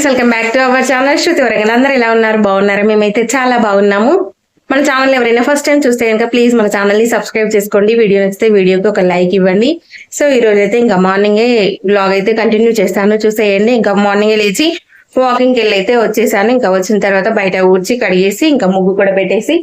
Friends, welcome back to our channel Shruti Warangal. అందరూ ఎలా ఉన్నారు? బాగున్నారా? మేమైతే చాలా బాగున్నాము. మన ఛానల్ ఎవరైనా ఫస్ట్ టైం చూస్తే కనుక ప్లీజ్ మన ఛానల్ ని సబ్స్క్రైబ్ చేసుకోండి. వీడియో నచ్చితే వీడియోకి ఒక లైక్ ఇవ్వండి. సో ఈ రోజు అయితే ఇంకా మార్నింగే బ్లాగ్ అయితే కంటిన్యూ చేస్తాను, చూసేయండి. ఇంకా మార్నింగే లేచి వాకింగ్కి వెళ్ళి అయితే వచ్చేసాను. ఇంకా వచ్చిన తర్వాత బయట ఊడ్చి కడిగేసి ఇంకా ముగ్గు కూడా పెట్టేసి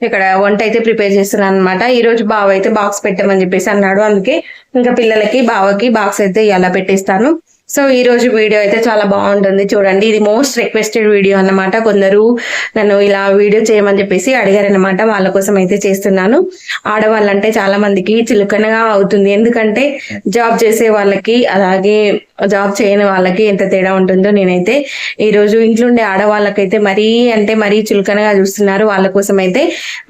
ఇక్కడ వంట అయితే ప్రిపేర్ చేస్తున్నాను అనమాట. ఈ రోజు బావ అయితే బాక్స్ పెట్టమని చెప్పేసి అన్నాడు. అందుకే ఇంకా పిల్లలకి బావకి బాక్స్ అయితే ఇలా పెట్టేస్తాను. సో ఈ రోజు వీడియో అయితే చాలా బాగుంటుంది, చూడండి. ఇది మోస్ట్ రిక్వెస్టెడ్ వీడియో అన్నమాట. కొందరు నన్ను ఇలా వీడియో చేయమని చెప్పేసి అడిగారనమాట. వాళ్ళ కోసం అయితే చేస్తున్నాను. ఆడవాళ్ళంటే చాలా మందికి చులకనగా అవుతుంది, ఎందుకంటే జాబ్ చేసే వాళ్ళకి అలాగే జాబ్ చేయని వాళ్ళకి ఎంత తేడా ఉంటుందో నేనైతే ఈ రోజు ఇంట్లో ఉండే ఆడవాళ్ళకైతే మరీ చులకనగా చూస్తున్నారు. వాళ్ళ కోసం అయితే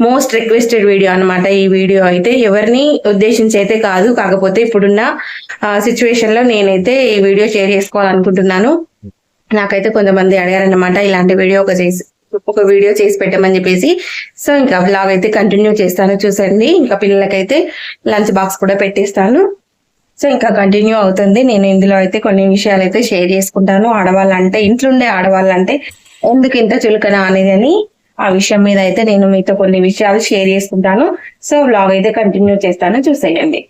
మోస్ట్ రిక్వెస్టెడ్ వీడియో అనమాట. ఈ వీడియో అయితే ఎవరిని ఉద్దేశించి అయితే కాదు, కాకపోతే ఇప్పుడున్న సిచ్యువేషన్ లో నేనైతే ఈ వీడియో షేర్ చేసుకోవాలనుకుంటున్నాను. నాకైతే కొంతమంది అడిగారనమాట ఇలాంటి వీడియో ఒక వీడియో చేసి పెట్టమని చెప్పేసి. సో ఇంకా బ్లాగ్ అయితే కంటిన్యూ చేస్తాను, చూసండి. ఇంకా పిల్లలకైతే లంచ్ బాక్స్ కూడా పెట్టేస్తాను. సో ఇంకా కంటిన్యూ అవుతుంది. నేను ఇందులో అయితే కొన్ని విషయాలు అయితే షేర్ చేసుకుంటాను. ఆడవాళ్ళంటే, ఇంట్లో ఉండే ఆడవాళ్ళంటే ఎందుకు ఇంత చులకన అనేది ఆ విషయం మీద అయితే నేను మీతో కొన్ని విషయాలు షేర్ చేసుకుంటాను. సో బ్లాగ్ అయితే కంటిన్యూ చేస్తాను, చూసేయండి.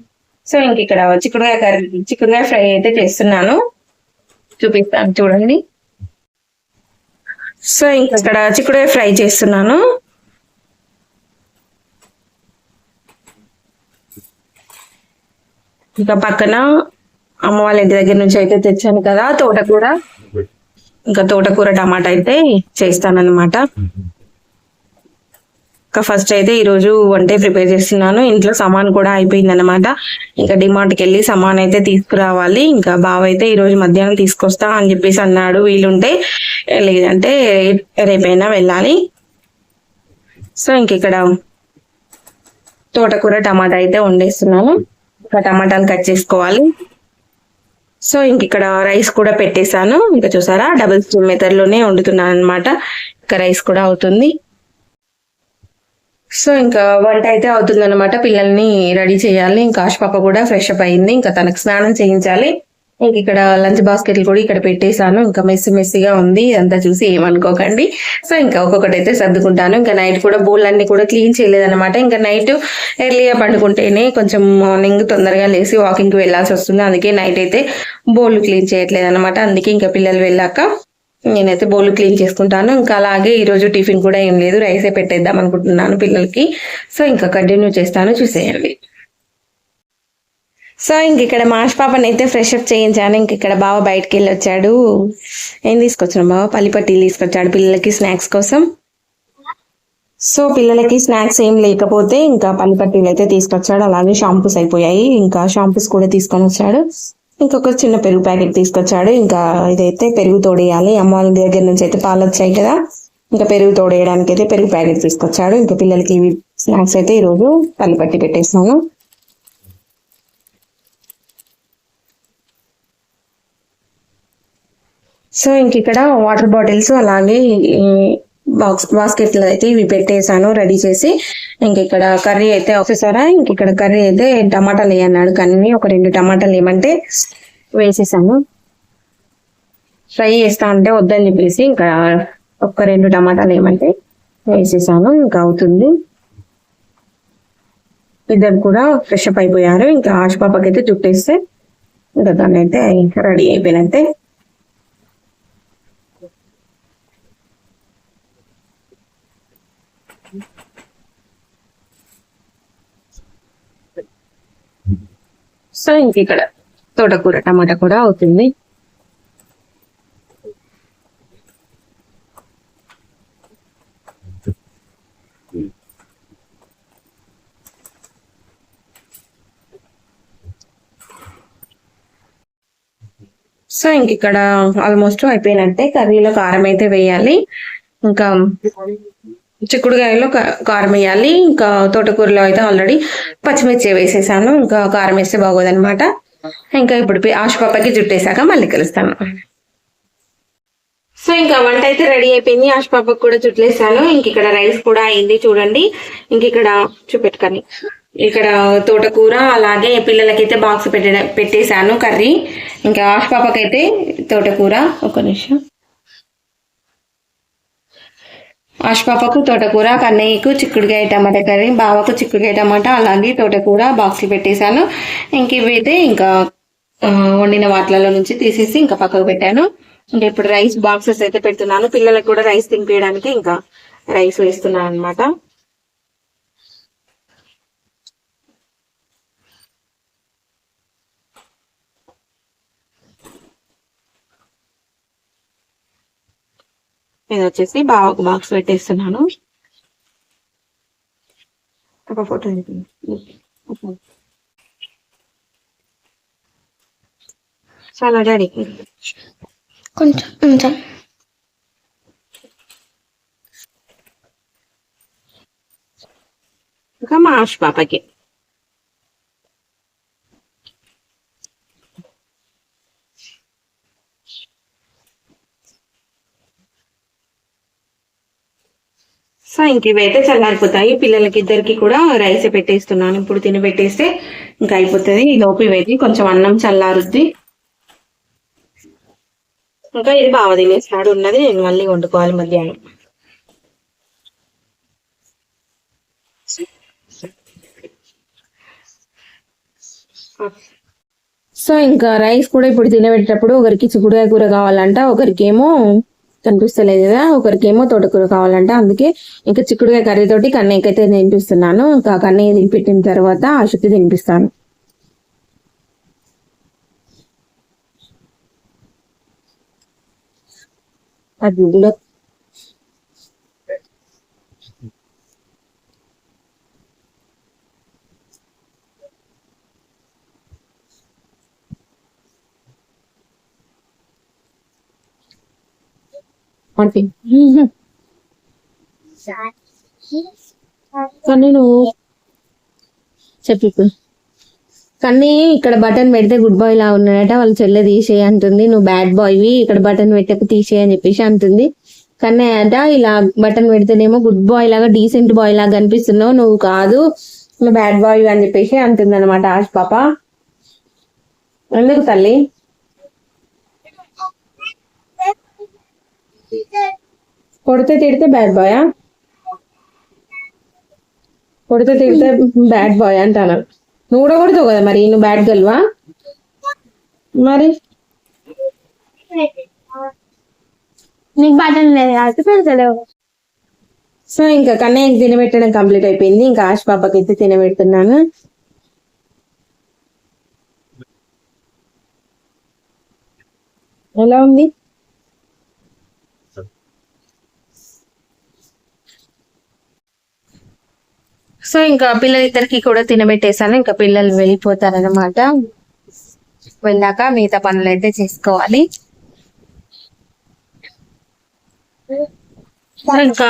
సో ఇంక ఇక్కడ చిక్కుడుకాయ ఫ్రై అయితే చేస్తున్నాను, చూపిస్తాను చూడండి. సో ఇంక ఇక్కడ చిక్కుడుకాయ ఫ్రై చేస్తున్నాను. ఇంకా పక్కన అమ్మ వాళ్ళ ఇంటి దగ్గర నుంచి అయితే తెచ్చాను కదా తోటకూర. ఇంకా తోటకూర టమాటా అయితే చేస్తానన్నమాట. ఇంకా ఫస్ట్ అయితే ఈరోజు వంటే ప్రిపేర్ చేస్తున్నాను. ఇంట్లో సామాన్ కూడా అయిపోయింది అనమాట. ఇంకా డిమార్ట్కి వెళ్ళి సామాన్ అయితే తీసుకురావాలి. ఇంకా బావ అయితే ఈరోజు మధ్యాహ్నం తీసుకొస్తా అని చెప్పేసి అన్నాడు. వీలుంటే, లేదంటే రేపైనా వెళ్ళాలి. సో ఇంక ఇక్కడ తోటకూర టమాటా అయితే వండేస్తున్నాను. ఇంకా టమాటాలు కట్ చేసుకోవాలి. సో ఇంక ఇక్కడ రైస్ కూడా పెట్టేశాను. ఇంకా చూసారా, డబుల్ స్టీమ్ మెథడ్ లోనే వండుతున్నాను అనమాట. ఇంకా రైస్ కూడా అవుతుంది. సో ఇంకా వంట అయితే అవుతుంది అనమాట. పిల్లల్ని రెడీ చేయాలి. ఇంకా ఆశ పాప కూడా ఫ్రెష్ అప్ అయింది. ఇంకా తనకు స్నానం చేయించాలి. ఇంక ఇక్కడ లంచ్ బాస్కెట్లు కూడా ఇక్కడ పెట్టేశాను. ఇంకా మెస్సీగా ఉంది, ఇదంతా చూసి ఏమనుకోకండి. సో ఇంకా ఒక్కొక్కటి అయితే సర్దుకుంటాను. ఇంకా నైట్ కూడా బోల్ అన్ని కూడా క్లీన్ చేయలేదన్నమాట. ఇంకా నైట్ ఎర్లీగా పండుకుంటేనే కొంచెం మార్నింగ్ తొందరగా లేసి వాకింగ్కి వెళ్ళాల్సి వస్తుంది. అందుకే నైట్ అయితే బోల్ క్లీన్ చేయట్లేదు అనమాట. అందుకే ఇంకా పిల్లలు వెళ్ళాక నేనైతే బౌల్ క్లీన్ చేసుకుంటాను. ఇంకా అలాగే ఈరోజు టిఫిన్ కూడా ఏం లేదు, రైసే పెట్టేద్దాం అనుకుంటున్నాను పిల్లలకి. సో ఇంకా కంటిన్యూ చేస్తాను, చూసేయండి. సో ఇంక ఇక్కడ మాష్ పాపని అయితే ఫ్రెష్ అప్ చేయించాను. ఇంక ఇక్కడ బావ బయటకు వెళ్ళి వచ్చాడు. ఏం తీసుకొచ్చాను బావ? పల్లిపట్టీలు తీసుకొచ్చాడు పిల్లలకి స్నాక్స్ కోసం. సో పిల్లలకి స్నాక్స్ ఏం లేకపోతే ఇంకా పల్లిపట్టీలు అయితే తీసుకొచ్చాడు. అలాగే షాంపూస్ అయిపోయాయి, ఇంకా షాంపూస్ కూడా తీసుకొని వచ్చాడు. ఇంకొక చిన్న పెరుగు ప్యాకెట్ తీసుకొచ్చాడు. ఇంకా ఇదైతే పెరుగు తోడేయాలి. అమ్మ వాళ్ళ దగ్గర నుంచి అయితే పాలు వచ్చాయి కదా, ఇంకా పెరుగు తోడేయడానికి అయితే పెరుగు ప్యాకెట్ తీసుకొచ్చాడు. ఇంకా పిల్లలకి స్నాక్స్ అయితే ఈరోజు పల్లిపట్టి పెట్టేస్తాను. సో ఇంక ఇక్కడ వాటర్ బాటిల్స్ అలాగే బాస్కెట్లు అయితే ఇవి పెట్టేసాను రెడీ చేసి. ఇంక ఇక్కడ కర్రీ అయితే ఆఫీసరా. ఇంక ఇక్కడ కర్రీ అయితే టమాటాలు వేయన్నాడు కానీ ఒక 2 టమాటాలు ఏమంటే వేసేసాను. ఫ్రై చేస్తా అంటే వద్దని చెప్పేసి ఇంకా ఒక 2 టమాటాలు ఏమంటే వేసేసాను. ఇంకా అవుతుంది. ఇద్దరు కూడా ఫ్రెష్ అప్ అయిపోయారు. ఇంకా ఆశ పాపకి అయితే చుట్టేస్తే ఇంకా దాన్ని అయితే రెడీ అయిపోయినట్టే. సో ఇంక ఇక్కడ తోటకూర టమాటా కూడా అవుతుంది. సో ఇంక ఇక్కడ ఆల్మోస్ట్ అయిపోయినట్టే. కర్రీలో కారం అయితే వేయాలి. ఇంకా చిక్కుడుకాయలో కారం వేయాలి. ఇంకా తోటకూరలో అయితే ఆల్రెడీ పచ్చిమిర్చి వేసేసాను. ఇంకా కారం వేస్తే బాగోదన్నమాట. ఇంకా ఇప్పుడు ఆశ పాపకి జుట్టేసాక మళ్ళీ కలుస్తాను. సో ఇంకా వంట అయితే రెడీ అయిపోయింది. ఆశ పాపకు కూడా జుట్లేసాను. ఇంక ఇక్కడ రైస్ కూడా అయింది, చూడండి. ఇంక ఇక్కడ చూపెట్టుకొని ఇక్కడ తోటకూర అలాగే పిల్లలకైతే బాక్స్ పెట్టేశాను కర్రీ. ఇంకా ఆశ పాపకైతే తోటకూర. ఒక నిమిషం. ఆశపాపకు తోటకూర, కన్నయ్యకు చిక్కుడుకాయ టమాటా కర్రీ, బావకు చిక్కుడుకాయ టమాటా, అలాగే తోటకూర బాక్స్లు పెట్టేశాను. ఇంక ఇవైతే ఇంకా వండిన వాటిలలో నుంచి తీసేసి ఇంకా పక్కకు పెట్టాను. ఇంకా ఇప్పుడు రైస్ బాక్సెస్ అయితే పెడుతున్నాను. పిల్లలకు కూడా రైస్ తినిపించడానికి ఇంకా రైస్ వేస్తున్నాను అనమాట. ఇది వచ్చేసి బావకు బాక్స్ పెట్టేస్తున్నాను. ఒక ఫోటో చాలా డాడీ కొంచెం కొంచెం ఇంకా మా ఆశ పాపకి సో ఇంక ఇవైతే చల్లారిపోతాయి. పిల్లలకి ఇద్దరికి కూడా రైస్ పెట్టేస్తున్నాను. ఇప్పుడు తినబెట్టేస్తే ఇంకా అయిపోతుంది. ఈ లోపు ఇవైతే కొంచెం అన్నం చల్లారుద్ది. ఇంకా ఇది బాగా తినేసినాడు ఉన్నది, నేను మళ్ళీ వండుకోవాలి మధ్యాహ్నం. సో ఇంకా రైస్ కూడా ఇప్పుడు తినబెట్టేటప్పుడు ఒకరికి చిక్కుడుకాయ కూర కావాలంట, ఒకరికేమో కనిపిస్తలేదు కదా, ఒకరికేమో తోటకూర కావాలంట. అందుకే ఇంకా చిక్కుడుకాయ కర్రీ తోటి కన్నయ్యకైతే తినిపిస్తున్నాను. ఇంకా కన్నయ్య తినిపెట్టిన తర్వాత ఆశకి తినిపిస్తాను. అది కానీ నువ్వు చెప్పు. కానీ ఇక్కడ బటన్ పెడితే గుడ్ బాయ్ లా ఉన్నాడట, వాళ్ళ చెల్లె తీసేయి అంటుంది. నువ్వు బ్యాడ్ బాయ్వి, ఇక్కడ బటన్ పెట్టకు తీసేయి అని చెప్పేసి అంటుంది. కానీ అట ఇలా బటన్ పెడితేనేమో గుడ్ బాయ్ లాగా డీసెంట్ బాయ్ లాగా కనిపిస్తున్నావు, నువ్వు కాదు నువ్వు బ్యాడ్ బాయ్ అని చెప్పేసి అంటుంది అనమాట ఆశ పాప. ఎందుకు తల్లి? కొడితే తిడితే బ్యాడ్ బాయా? కొడితే తిడితే బ్యాడ్ బాయ్ అంటాను. నువ్వు కూడా కొడతావు కదా మరి, నువ్వు బ్యాడ్ గర్ల్వా మరి? నీకు బటన్ లేదు పెడతలేవు. సో ఇంకా కన్నయ్యకి తినబెట్టడం కంప్లీట్ అయిపోయింది. ఇంకా ఆశ పాపకి అయితే తినబెడుతున్నాను. ఎలా ఉంది? సో ఇంకా పిల్లలిద్దరికి కూడా తినబెట్టేసాను. ఇంకా పిల్లలు వెళ్ళిపోతారనమాట. వెళ్ళాక మిగతా పనులు అయితే చేసుకోవాలి. ఇంకా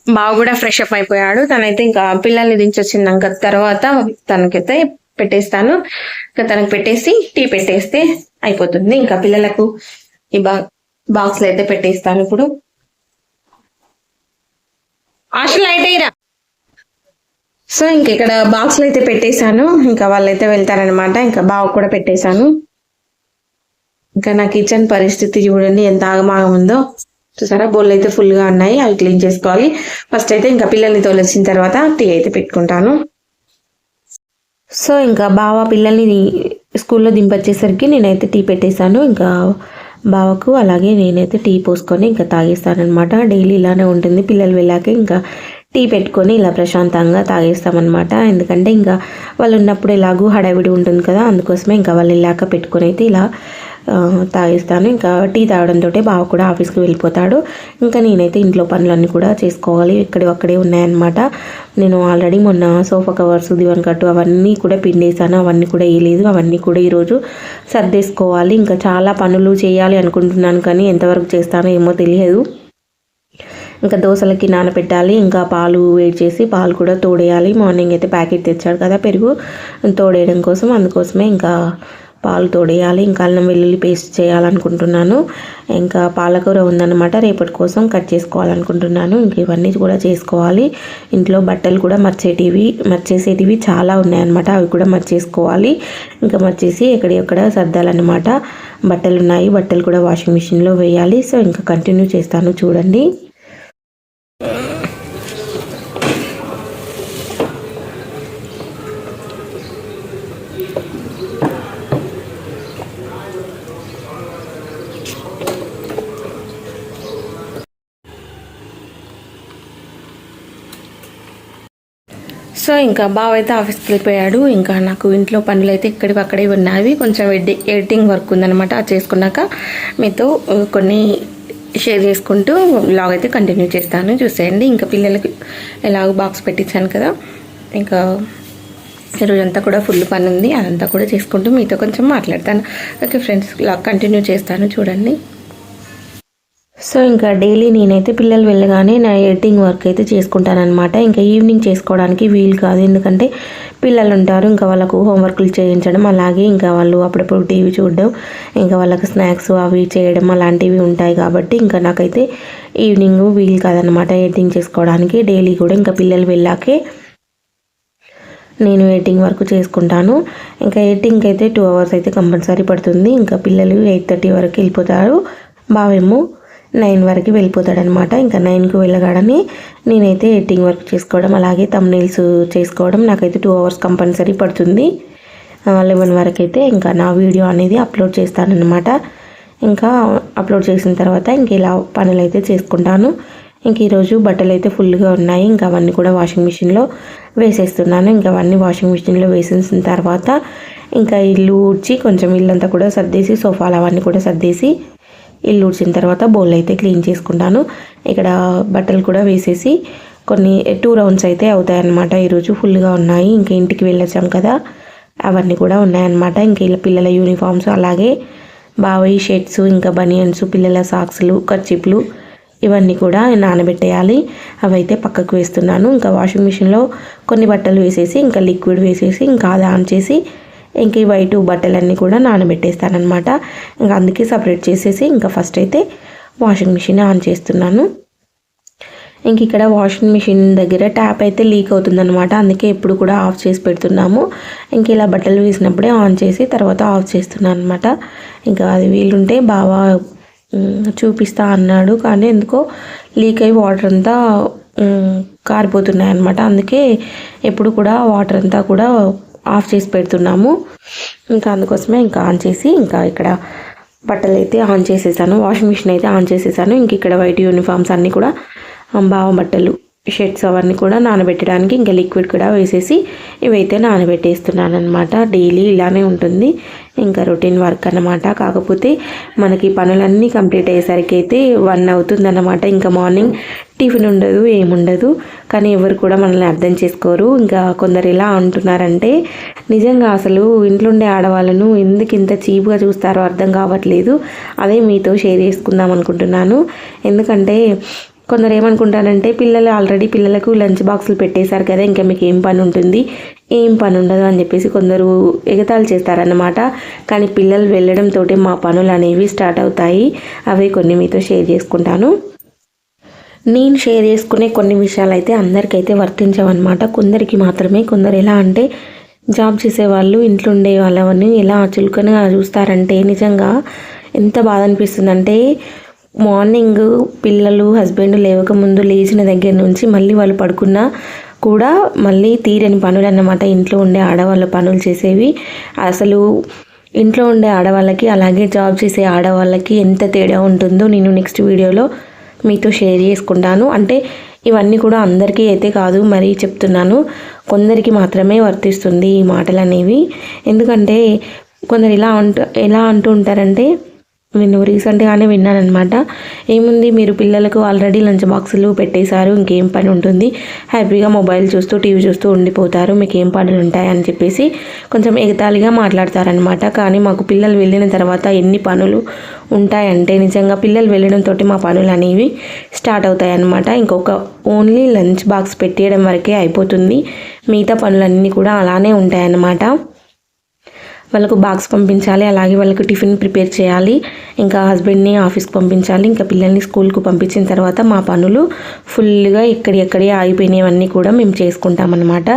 బావ కూడా ఫ్రెష్ అప్ అయిపోయాడు. తనైతే ఇంకా పిల్లల్ని దించొచ్చిందాక తర్వాత తనకైతే పెట్టేస్తాను. ఇంకా తనకు పెట్టేసి టీ పెట్టేస్తే అయిపోతుంది. ఇంకా పిల్లలకు ఈ బాక్స్లు అయితే పెట్టేస్తాను. ఇప్పుడు ఆశలు అయితేరా. సో ఇంక ఇక్కడ బాక్స్లు అయితే పెట్టేశాను. ఇంకా వాళ్ళైతే వెళ్తారనమాట. ఇంకా బావ కూడా పెట్టేశాను. ఇంకా నా కిచెన్ పరిస్థితి చూడండి ఎంత ఆగమాగం ఉందో. చూసారా, బౌల్ అయితే ఫుల్గా ఉన్నాయి, అవి క్లీన్ చేసుకోవాలి. ఫస్ట్ అయితే ఇంకా పిల్లల్ని తోలొచ్చిన తర్వాత టీ అయితే పెట్టుకుంటాను. సో ఇంకా బావ పిల్లల్ని స్కూల్లో దింపొచ్చేసరికి నేనైతే టీ పెట్టేశాను. ఇంకా బావకు అలాగే నేనైతే టీ పోసుకొని ఇంకా తాగేస్తానమాట. డైలీ ఇలానే ఉంటుంది. పిల్లలు వెళ్ళాక ఇంకా టీ పెట్టుకొని ఇలా ప్రశాంతంగా తాగేస్తామన్నమాట. ఎందుకంటే ఇంకా వాళ్ళు ఉన్నప్పుడు ఎలాగూ హడావిడి ఉంటుంది కదా, అందుకోసమే ఇంకా వాళ్ళు వెళ్ళాక పెట్టుకొని అయితే ఇలా తాగేస్తాను. ఇంకా టీ తాగడంతో బావ కూడా ఆఫీస్కి వెళ్ళిపోతాడు. ఇంకా నేనైతే ఇంట్లో పనులన్నీ కూడా చేసుకోవాలి. అక్కడే ఉన్నాయన్నమాట. నేను ఆల్రెడీ మొన్న సోఫా కవర్స్, దివాన్ కట్టు అవన్నీ కూడా పిండేసాను. అవన్నీ కూడా వేయలేదు. అవన్నీ కూడా ఈరోజు సర్దేసుకోవాలి. ఇంకా చాలా పనులు చేయాలి అనుకుంటున్నాను, కానీ ఎంతవరకు చేస్తానో ఏమో తెలియదు. ఇంకా దోశలకి నానబెట్టాలి. ఇంకా పాలు వేడి చేసి పాలు కూడా తోడేయాలి. మార్నింగ్ అయితే ప్యాకెట్ తెచ్చాడు కదా పెరుగు, తోడేయడం కోసం, అందుకోసమే ఇంకా పాలు తోడేయాలి. ఇంకా అల్లం వెల్లుల్లి పేస్ట్ చేయాలనుకుంటున్నాను. ఇంకా పాలకూర ఉందన్నమాట, రేపటి కోసం కట్ చేసుకోవాలనుకుంటున్నాను. ఇంక ఇవన్నీ కూడా చేసుకోవాలి. ఇంట్లో బట్టలు కూడా మర్చేసేటివి చాలా ఉన్నాయన్నమాట, అవి కూడా మర్చేసుకోవాలి. ఇంకా మర్చేసి ఎక్కడ సర్దాలన్నమాట. బట్టలు ఉన్నాయి, బట్టలు కూడా వాషింగ్ మిషన్లో వేయాలి. సో ఇంకా కంటిన్యూ చేస్తాను చూడండి. సో ఇంకా బావ అయితే ఆఫీస్కి వెళ్ళిపోయాడు. ఇంకా నాకు ఇంట్లో పనులు అయితే ఇక్కడివి అక్కడే ఉన్నాయి. కొంచెం ఎడిటింగ్ వర్క్ ఉందన్నమాట. అది చేసుకున్నాక మీతో కొన్ని షేర్ చేసుకుంటూ వ్లాగ్ అయితే కంటిన్యూ చేస్తాను, చూసేయండి. ఇంకా పిల్లలకి ఎలాగో బాక్స్ పెట్టించాను కదా, ఇంకా ఈరోజంతా కూడా ఫుల్ పని ఉంది. అదంతా కూడా చేసుకుంటూ మీతో కొంచెం మాట్లాడతాను. ఓకే ఫ్రెండ్స్, వ్లాగ్ కంటిన్యూ చేస్తాను, చూడండి. సో ఇంకా డైలీ నేనైతే పిల్లలు వెళ్ళగానే నా ఎడిటింగ్ వర్క్ అయితే చేసుకుంటానమాట. ఇంకా ఈవినింగ్ చేసుకోవడానికి వీలు కాదు, ఎందుకంటే పిల్లలు ఉంటారు. ఇంకా వాళ్ళకు హోంవర్క్లు చేయించడం, అలాగే ఇంకా వాళ్ళు అప్పుడప్పుడు టీవీ చూడడం, ఇంకా వాళ్ళకి స్నాక్స్ అవి చేయడం అలాంటివి ఉంటాయి. కాబట్టి ఇంకా నాకైతే ఈవినింగ్ వీలు కాదనమాట ఎడిటింగ్ చేసుకోవడానికి. డైలీ కూడా ఇంకా పిల్లలు వెళ్ళాకే నేను ఎడిటింగ్ వర్క్ చేసుకుంటాను. ఇంకా ఎడిటింగ్కి అయితే 2 hours అయితే కంపల్సరీ పడుతుంది. ఇంకా పిల్లలు 8:30 వరకు వెళ్ళిపోతారు, బావేమో 9 వరకు వెళ్ళిపోతాడనమాట. ఇంకా 9కి వెళ్ళగాడని నేనైతే ఎడిటింగ్ వర్క్ చేసుకోవడం, అలాగే థంబ్నెయిల్స్ చేసుకోవడం నాకైతే 2 hours కంపల్సరీ పడుతుంది. 11 వరకు అయితే ఇంకా నా వీడియో అనేది అప్లోడ్ చేస్తానన్నమాట. ఇంకా అప్లోడ్ చేసిన తర్వాత ఇంక ఇలా పనులు అయితే చేసుకుంటాను. ఇంక ఈరోజు బట్టలు అయితే ఫుల్గా ఉన్నాయి. ఇంకా అవన్నీ కూడా వాషింగ్ మిషన్లో వేసేస్తున్నాను. ఇంకా అవన్నీ వాషింగ్ మిషన్లో వేసేసిన తర్వాత ఇంకా ఇల్లు ఊడ్చి కొంచెం ఇల్లంతా కూడా సర్దేసి, సోఫాలు అవన్నీ కూడా సర్దేసి ఇల్లు ఊడ్చిన తర్వాత బౌల్ అయితే క్లీన్ చేసుకుంటాను. ఇక్కడ బట్టలు కూడా వేసేసి కొన్ని 2 rounds అయితే అవుతాయన్నమాట. ఈరోజు ఫుల్గా ఉన్నాయి. ఇంకా ఇంటికి వెళ్ళొచ్చాం కదా, అవన్నీ కూడా ఉన్నాయన్నమాట. ఇంకా ఇలా పిల్లల యూనిఫామ్స్, అలాగే బావయ్య షర్ట్స్, ఇంకా బనియన్స్, పిల్లల సాక్స్లు, కర్చీప్లు ఇవన్నీ కూడా నానబెట్టేయాలి. అవి అయితే పక్కకు వేస్తున్నాను. ఇంకా వాషింగ్ మిషన్లో కొన్ని బట్టలు వేసేసి ఇంకా లిక్విడ్ వేసేసి ఇంకా అది ఆన్ చేసి ఇంక ఈ వైట్ బట్టలన్నీ కూడా నానబెట్టేస్తానమాట. ఇంకా అందుకే సపరేట్ చేసేసి ఇంకా ఫస్ట్ అయితే వాషింగ్ మిషన్ ఆన్ చేస్తున్నాను. ఇంక ఇక్కడ వాషింగ్ మిషన్ దగ్గర ట్యాప్ అయితే లీక్ అవుతుందన్నమాట. అందుకే ఎప్పుడు కూడా ఆఫ్ చేసి పెడుతున్నాము. ఇంక ఇలా బట్టలు వేసినప్పుడే ఆన్ చేసి తర్వాత ఆఫ్ చేస్తున్నాను అనమాట. ఇంకా అది వీలుంటే బాగా చూపిస్తా అన్నాడు, కానీ ఎందుకో లీక్ అయ్యి వాటర్ అంతా కారిపోతున్నాయి అన్నమాట. అందుకే ఎప్పుడు కూడా వాటర్ అంతా కూడా ఆఫ్ చేసి పెడుతున్నాము. ఇంకా అందుకోసమే ఇంకా ఆన్ చేసి ఇంకా ఇక్కడ బట్టలు అయితే ఆన్ చేసేసాను, వాషింగ్ మిషన్ అయితే ఆన్ చేసేసాను. ఇంక ఇక్కడ వైట్ యూనిఫామ్స్ అన్నీ కూడా బావ బట్టలు, షర్ట్స్ అవన్నీ కూడా నానబెట్టడానికి ఇంకా లిక్విడ్ కూడా వేసేసి ఇవైతే నానబెట్టేస్తున్నాను అనమాట. డైలీ ఇలానే ఉంటుంది, ఇంకా రొటీన్ వర్క్ అన్నమాట. కాకపోతే మనకి పనులన్నీ కంప్లీట్ అయ్యేసరికి అయితే 1 అవుతుందన్నమాట. ఇంకా మార్నింగ్ టిఫిన్ ఉండదు, ఏముండదు. కానీ ఎవరు కూడా మనల్ని అర్థం చేసుకోరు. ఇంకా కొందరు ఎలా అంటున్నారంటే, నిజంగా అసలు ఇంట్లో ఉండే ఆడవాళ్ళను ఎందుకు ఇంత చీప్గా చూస్తారో అర్థం కావట్లేదు. అదే మీతో షేర్ చేసుకుందాం అనుకుంటున్నాను. ఎందుకంటే కొందరు ఏమనుకుంటారంటే, పిల్లలకు లంచ్ బాక్సులు పెట్టేశారు కదా, ఇంకా మీకు ఏం పని ఉంటుంది, ఏం పని ఉండదు అని చెప్పేసి కొందరు ఎగతాళి చేస్తారన్నమాట. కానీ పిల్లలు వెళ్ళడంతో మా పనులు అనేవి స్టార్ట్ అవుతాయి. అవి కొన్ని మీతో షేర్ చేసుకుంటాను. నేను షేర్ చేసుకునే కొన్ని విషయాలు అయితే అందరికైతే వర్తించవన్నమాట. కొందరికి మాత్రమే. కొందరు ఎలా అంటే, జాబ్ చేసేవాళ్ళు ఇంట్లో ఉండే వాళ్ళని ఎలా చులకనగా చూస్తారంటే నిజంగా ఎంత బాధ అనిపిస్తుందంటే, మార్నింగ్ పిల్లలు హస్బెండ్ లేవకముందు లేచిన దగ్గర నుంచి మళ్ళీ వాళ్ళు పడుకున్నా కూడా మళ్ళీ తీరని పనులు అన్నమాట. ఇంట్లో ఉండే ఆడవాళ్ళ పనులు చేసేవి. అసలు ఇంట్లో ఉండే ఆడవాళ్ళకి అలాగే జాబ్ చేసే ఆడవాళ్ళకి ఎంత తేడా ఉంటుందో నేను నెక్స్ట్ వీడియోలో మీతో షేర్ చేసుకుంటాను. అంటే ఇవన్నీ కూడా అందరికీ అయితే కాదు, మరీ చెప్తున్నాను, కొందరికి మాత్రమే వర్తిస్తుంది ఈ మాటలు అనేవి. ఎందుకంటే కొందరు ఎలా అంటూ ఉంటారంటే, నేను రీసెంట్గానే విన్నానమాట. ఏముంది, మీరు పిల్లలకు ఆల్రెడీ లంచ్ బాక్సులు పెట్టేశారు, ఇంకేం పని ఉంటుంది, హ్యాపీగా మొబైల్ చూస్తూ టీవీ చూస్తూ ఉండిపోతారు, మీకు ఏం పనులు ఉంటాయని చెప్పేసి కొంచెం ఎగతాళిగా మాట్లాడతారనమాట. కానీ మాకు పిల్లలు వెళ్ళిన తర్వాత ఎన్ని పనులు ఉంటాయంటే, నిజంగా పిల్లలు వెళ్ళడంతో మా పనులు అనేవి స్టార్ట్ అవుతాయి అన్నమాట. ఇంకొక ఓన్లీ లంచ్ బాక్స్ పెట్టేయడం వరకే అయిపోతుంది, మిగతా పనులన్నీ కూడా అలానే ఉంటాయన్నమాట. వాళ్ళకు బాక్స్ పంపించాలి, అలాగే వాళ్ళకు టిఫిన్ ప్రిపేర్ చేయాలి, ఇంకా హస్బెండ్ని ఆఫీస్కి పంపించాలి, ఇంకా పిల్లల్ని స్కూల్కు పంపించిన తర్వాత మా పనులు ఫుల్గా ఎక్కడి ఆగిపోయినవన్నీ కూడా మేము చేసుకుంటామన్నమాట.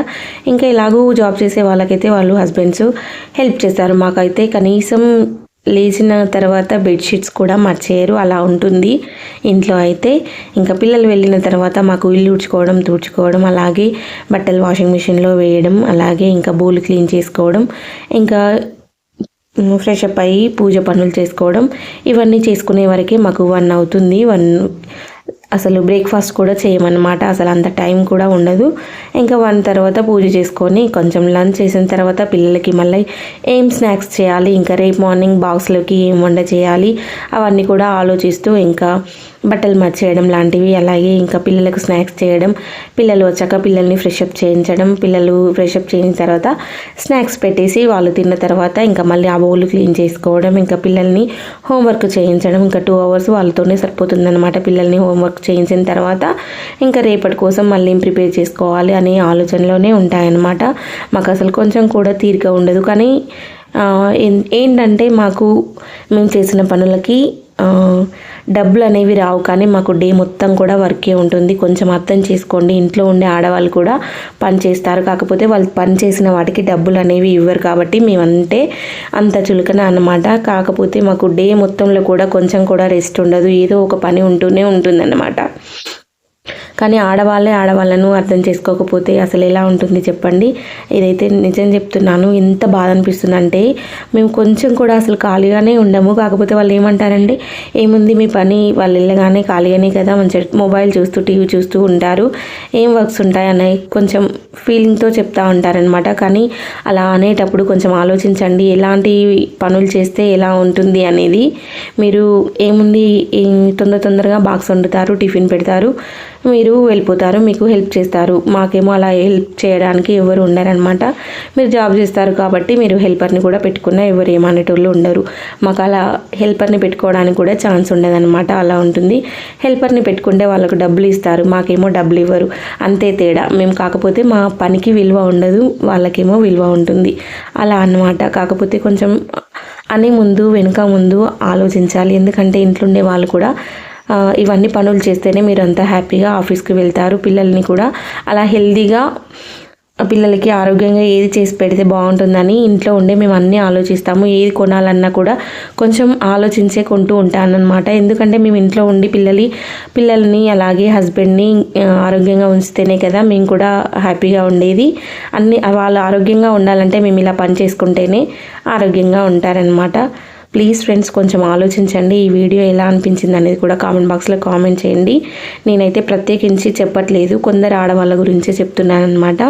ఇంకా ఇలాగూ జాబ్ చేసే వాళ్ళకైతే వాళ్ళు హస్బెండ్స్ హెల్ప్ చేస్తారు. మాకైతే కనీసం లేచిన తర్వాత బెడ్షీట్స్ కూడా మర్చేయరు, అలా ఉంటుంది ఇంట్లో అయితే. ఇంకా పిల్లలు వెళ్ళిన తర్వాత మాకు ఇల్లు తుడుచుకోవడం, అలాగే బట్టలు వాషింగ్ మిషన్లో వేయడం, అలాగే ఇంకా బౌల్ క్లీన్ చేసుకోవడం, ఇంకా ఫ్రెష్ అప్ అయ్యి పూజ పనులు చేసుకోవడం, ఇవన్నీ చేసుకునే వరకే మాకు 1 అవుతుంది. అసలు బ్రేక్ఫాస్ట్ కూడా చేయమన్నమాట. అసలు అంత టైం కూడా ఉండదు. ఇంకా 1 తర్వాత పూజ చేసుకొని కొంచెం లంచ్ చేసిన తర్వాత పిల్లలకి మళ్ళీ ఏం స్నాక్స్ చేయాలి, ఇంకా రేపు మార్నింగ్ బాక్స్లోకి ఏం వంట చేయాలి అవన్నీ కూడా ఆలోచిస్తూ ఇంకా బట్టలు మర్చేయడం లాంటివి, అలాగే ఇంకా పిల్లలకు స్నాక్స్ చేయడం, పిల్లలు వచ్చాక పిల్లల్ని ఫ్రెషప్ చేయించడం, పిల్లలు ఫ్రెషప్ చేయించిన తర్వాత స్నాక్స్ పెట్టేసి వాళ్ళు తిన్న తర్వాత ఇంకా మళ్ళీ ఆ బౌల్ క్లీన్ చేసుకోవడం, ఇంకా పిల్లల్ని హోంవర్క్ చేయించడం. ఇంకా 2 అవర్స్ వాళ్ళతోనే సరిపోతుందన్నమాట. పిల్లల్ని హోంవర్క్ చేయించిన తర్వాత ఇంకా రేపటి కోసం మళ్ళీ ప్రిపేర్ చేసుకోవాలి అనే ఆలోచనలోనే ఉంటాయన్నమాట. మాకు అసలు కొంచెం కూడా తీరిక ఉండదు. కానీ ఏంటంటే మాకు మేము చేసిన పనులకి డబ్బులు అనేవి రావు, కానీ మాకు డే మొత్తం కూడా వర్కే ఉంటుంది. కొంచెం అర్థం చేసుకోండి. ఇంట్లో ఉండే ఆడవాళ్ళు కూడా పని చేస్తారు, కాకపోతే వాళ్ళు పని చేసిన వాటికి డబ్బులు అనేవి ఇవ్వరు. కాబట్టి మేమంటే అంత చులకన అన్నమాట. కాకపోతే మాకు డే మొత్తంలో కూడా కొంచెం కూడా రెస్ట్ ఉండదు, ఏదో ఒక పని ఉంటూనే ఉంటుందన్నమాట. కానీ ఆడవాళ్ళను అర్థం చేసుకోకపోతే అసలు ఎలా ఉంటుంది చెప్పండి. ఇదైతే నిజం చెప్తున్నాను. ఎంత బాధ అనిపిస్తుంది అంటే మేము కొంచెం కూడా అసలు ఖాళీగానే ఉండము. కాకపోతే వాళ్ళు ఏమంటారంటే ఏముంది మీ పని, వాళ్ళు వెళ్ళగానే ఖాళీగానే కదా మంచి మొబైల్ చూస్తూ టీవీ చూస్తూ ఉంటారు, ఏం వర్క్స్ ఉంటాయని కొంచెం ఫీలింగ్తో చెప్తా ఉంటారనమాట. కానీ అలా అనేటప్పుడు కొంచెం ఆలోచించండి, ఎలాంటి పనులు చేస్తే ఎలా ఉంటుంది అనేది. మీరు ఏముంది తొందరగా బాక్స్ వండుతారు, టిఫిన్ పెడతారు, మీరు వెళ్ళిపోతారు, మీకు హెల్ప్ చేస్తారు. మాకేమో అలా హెల్ప్ చేయడానికి ఎవరు ఉండరనమాట. మీరు జాబ్ చేస్తారు కాబట్టి మీరు హెల్పర్ని కూడా పెట్టుకున్నా ఎవరు ఏమనేటోళ్ళు ఉండరు. మాకు అలా హెల్పర్ని పెట్టుకోవడానికి కూడా ఛాన్స్ ఉండదన్నమాట. అలా ఉంటుంది. హెల్పర్ని పెట్టుకుంటే వాళ్ళకు డబ్బులు ఇస్తారు, మాకేమో డబ్బులు ఇవ్వరు, అంతే తేడా. మేము కాకపోతే మా పనికి విలువ ఉండదు, వాళ్ళకేమో విలువ ఉంటుంది, అలా అన్నమాట. కాకపోతే కొంచెం అని ముందు ఆలోచించాలి. ఎందుకంటే ఇంట్లో ఉండే వాళ్ళు కూడా ఇవన్నీ పనులు చేస్తేనే మీరు అంతా హ్యాపీగా ఆఫీస్కి వెళ్తారు. పిల్లల్ని కూడా అలా హెల్తీగా పిల్లలకి ఆరోగ్యంగా ఏది చేసి పెడితే బాగుంటుందని ఇంట్లో ఉండే మేము అన్నీ ఆలోచిస్తాము. ఏది కొనాలన్నా కూడా కొంచెం ఆలోచించే కొంటూ ఉంటానన్నమాట. ఎందుకంటే మేము ఇంట్లో ఉండి పిల్లల్ని అలాగే హస్బెండ్ని ఆరోగ్యంగా ఉంచితేనే కదా మేము కూడా హ్యాపీగా ఉండేది. వాళ్ళు ఆరోగ్యంగా ఉండాలంటే మేము ఇలా పని చేసుకుంటేనే ఆరోగ్యంగా ఉంటారనమాట. ప్లీజ్ ఫ్రెండ్స్ కొంచెం ఆలోచించండి. ఈ వీడియో ఎలా అనిపించింది అనేది కూడా కామెంట్ బాక్స్లో కామెంట్ చేయండి. నేనైతే ప్రత్యేకించి చెప్పట్లేదు, కొందరు ఆడవాళ్ళ గురించే చెప్తున్నాను అనమాట.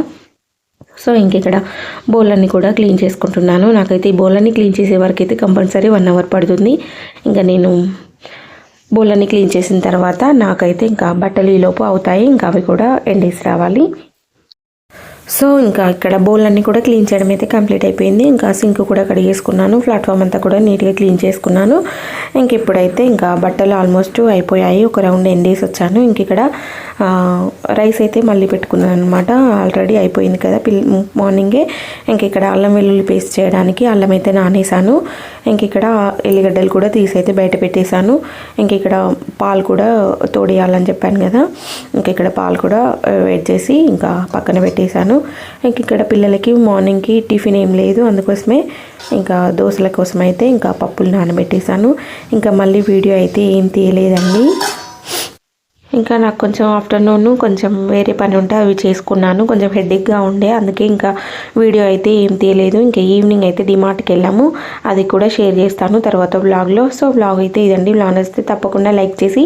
సో ఇక్కడ బౌళ్ళన్నీ కూడా క్లీన్ చేసుకుంటున్నాను. నాకైతే ఈ బౌళ్ళన్నీ క్లీన్ చేసే వరకు అయితే కంపల్సరీ 1 అవర్ పడుతుంది. ఇంకా నేను బౌళ్ళన్నీ క్లీన్ చేసిన తర్వాత నాకైతే ఇంకా బట్టలు ఈలోపు అవుతాయి, ఇంకా అవి కూడా ఎండేసి రావాలి. సో ఇంకా ఇక్కడ బౌల్ కూడా క్లీన్ చేయడం అయితే కంప్లీట్ అయిపోయింది. ఇంకా సింక్ కూడా కడిగేసుకున్నాను, ప్లాట్ఫామ్ అంతా కూడా నీట్గా క్లీన్ చేసుకున్నాను. ఇంక ఇప్పుడైతే ఇంకా బట్టలు ఆల్మోస్ట్ అయిపోయాయి, ఒక రౌండ్ ఎండేసి వచ్చాను. ఇంక ఇక్కడ రైస్ అయితే మళ్ళీ పెట్టుకున్నాను అనమాట. ఆల్రెడీ అయిపోయింది కదా మార్నింగే. ఇంక ఇక్కడ అల్లం వెల్లుల్లి పేస్ట్ చేయడానికి అల్లం అయితే నానేసాను. ఇంక ఇక్కడ ఎల్లిగడ్డలు కూడా తీసి అయితే బయట పెట్టేశాను. ఇంక ఇక్కడ పాలు కూడా తోడేయాలని చెప్పాను కదా, ఇంక ఇక్కడ పాలు కూడా వేడి చేసి ఇంకా పక్కన పెట్టేశాను. ఇంక ఇక్కడ పిల్లలకి మార్నింగ్కి టిఫిన్ ఏం లేదు, అందుకోసమే ఇంకా దోశల కోసం అయితే ఇంకా పప్పులు నానబెట్టేశాను. ఇంకా మళ్ళీ వీడియో అయితే ఏం తీయలేదండి. ఇంకా నాకు కొంచెం ఆఫ్టర్నూన్ కొంచెం వేరే పని ఉంటే అవి చేసుకున్నాను, కొంచెం హెడేక్గా ఉండే, అందుకే ఇంకా వీడియో అయితే ఏం తీయలేదు. ఇంకా ఈవినింగ్ అయితే డిమార్ట్కి వెళ్ళాము, అది కూడా షేర్ చేస్తాను తర్వాత వ్లాగ్లో. సో వ్లాగ్ అయితే ఇదండి. వ్లాగ్ నచ్చితే తప్పకుండా లైక్ చేసి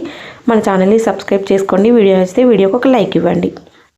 మన ఛానల్ని సబ్స్క్రైబ్ చేసుకోండి. వీడియో నచ్చితే వీడియోకి ఒక లైక్ ఇవ్వండి.